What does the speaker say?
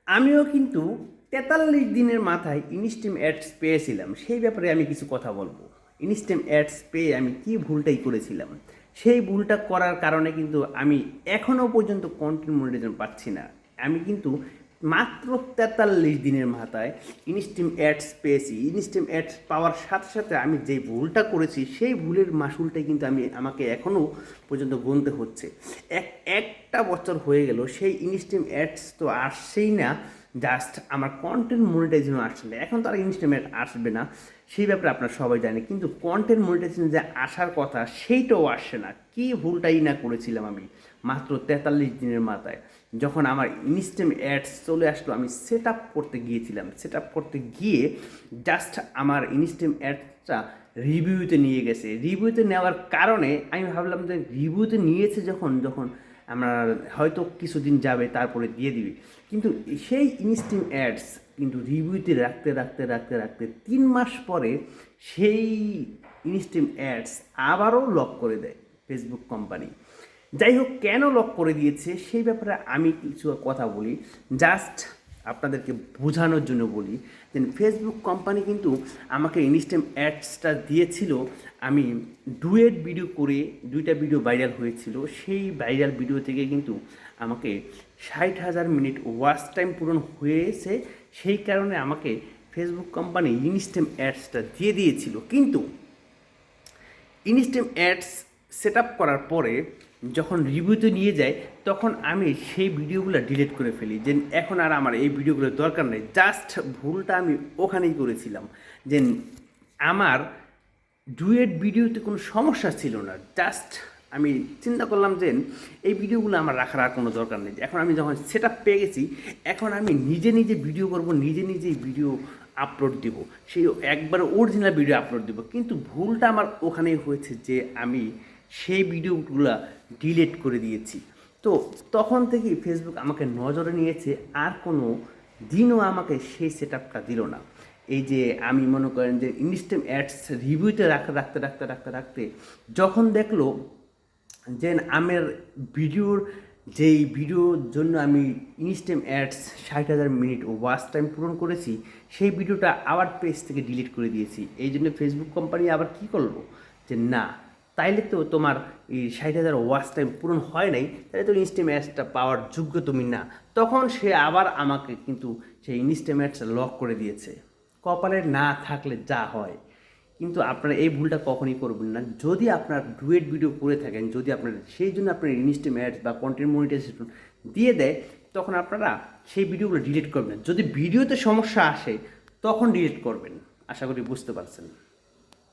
আমিও কিন্তু 43 দিনের মাথায় ইনস্টিম অ্যাডস পেয়েছিলাম। সেই ব্যাপারে আমি কিছু কথা বলবো। ইনস্টিম অ্যাডস পেয়ে আমি কি ভুলটাই করেছিলাম, সেই ভুলটা করার কারণে কিন্তু আমি এখনও পর্যন্ত কন্টেন্ট মনিটাইজেশন পাচ্ছি না। আমি কিন্তু মাত্র 43 দিনের মাথায় ইনস্টিম অ্যাডস পেয়েছি। ইনস্টিম অ্যাডস পাওয়ার সাথে সাথে আমি যে ভুলটা করেছি সেই ভুলের মাসুলটাই কিন্তু আমাকে এখনও পর্যন্ত গুনতে হচ্ছে। একটা বছর হয়ে গেল, সেই ইনস্টিম অ্যাডস তো আসছেই না, জাস্ট আমার কন্টেন্ট মনিটাইজেশন আসছে না। এখন তো আর ইনস্টিম অ্যাড আসবে না, সেই ব্যাপারে আপনারা সবাই জানে, কিন্তু কন্টেন্ট মনিটাইজেশন যে আসার কথা সেইটাও আসছে না। কী ভুলটাই না করেছিলাম আমি মাত্র 43 দিনের মাথায়। যখন আমার ইনস্টিম অ্যাডস চলে আসলো, আমি সেট আপ করতে গিয়েছিলাম। সেট আপ করতে গিয়ে জাস্ট আমার ইনস্টিম অ্যাডসটা রিভিউতে নিয়ে গেছে। রিভিউতে নেওয়ার কারণে আমি ভাবলাম যে রিভিউতে নিয়েছে যখন যখন আমার হয়তো কিছুদিন যাবে তারপরে দিয়ে দিবে, কিন্তু সেই ইনস্টিম অ্যাডস কিন্তু রিভিউতে রাখতে রাখতে রাখতে রাখতে 3 মাস পরে সেই ইনস্টিম অ্যাডস আবারও লক করে দেয় ফেসবুক কোম্পানি। যাই হোক, কেন লক করে দিয়েছে সেই ব্যাপারে আমি কিছু কথা বলি, জাস্ট আপনাদেরকে বোঝানোর জন্য বলি যে ফেসবুক কোম্পানি কিন্তু আমাকে ইনস্টাম অ্যাডসটা দিয়েছিল। আমি ডুয়েট ভিডিও করে 2টা ভিডিও ভাইরাল হয়েছিল, সেই ভাইরাল ভিডিও থেকে কিন্তু আমাকে 60,000 মিনিট ওয়াচ টাইম পূরণ হয়েছে। সেই কারণে আমাকে ফেসবুক কোম্পানি ইনস্টাম অ্যাডসটা দিয়ে দিয়েছিল। কিন্তু ইনস্টিম অ্যাডস সেট আপ করার পরে যখন রিভিউতে নিয়ে যায় তখন আমি সেই ভিডিওগুলো ডিলিট করে ফেলি, যে এখন আর আমার এই ভিডিওগুলোর দরকার নেই। জাস্ট ভুলটা আমি ওখানেই করেছিলাম, যে আমার ডুয়েট ভিডিওতে কোনো সমস্যা ছিল না। জাস্ট আমি চিন্তা করলাম যে এই ভিডিওগুলো আমার রাখার আর কোনো দরকার নেই। এখন আমি যখন সেট আপ পেয়ে গেছি, এখন আমি নিজে নিজে ভিডিও করব, নিজে নিজেই ভিডিও আপলোড দিব, সেই একবার অরিজিনাল ভিডিও আপলোড দিব। কিন্তু ভুলটা আমার ওখানেই হয়েছে যে আমি সেই ভিডিওগুলো ডিলিট করে দিয়েছি। তো তখন থেকেই ফেসবুক আমাকে নজরে নিয়েছে, আর কোনো দিনও আমাকে সেই সেট আপটা দিল না। এই যে আমি মনে করেন যে ইনস্টাম অ্যাডস রিভিউতে রাখতে রাখতে রাখতে রাখতে রাখতে যখন দেখলো যে আমার ভিডিওর যেই ভিডিওর জন্য আমি ইনস্টাম অ্যাডস 60,000 মিনিট ওয়াচ টাইম পূরণ করেছি, সেই ভিডিওটা আবার পেজ থেকে ডিলিট করে দিয়েছি। এই জন্য ফেসবুক কোম্পানি আবার কী করলো, যে না, তাইলে তো তোমার এই 60,000 ওয়াচ টাইম পূরণ হয় নাই, তাহলে তো ইনস্টাম অ্যাডসটা পাওয়ার যোগ্য তুমি না। তখন সে আবার আমাকে কিন্তু সেই ইনস্টাম অ্যাডসটা লক করে দিয়েছে। কপালে না থাকলে যা হয়। কিন্তু আপনারা এই ভুলটা কখনই করবেন না। যদি আপনার ডুয়েট ভিডিও করে থাকেন, যদি আপনার সেই জন্য আপনার ইনস্টাম অ্যাডস বা কন্টেন্ট মনিটাইজেশন দিয়ে দেয়, তখন আপনারা সেই ভিডিওগুলো ডিলিট করবেন। যদি ভিডিওতে সমস্যা আসে তখন ডিলিট করবেন। আশা করি বুঝতে পারছেন।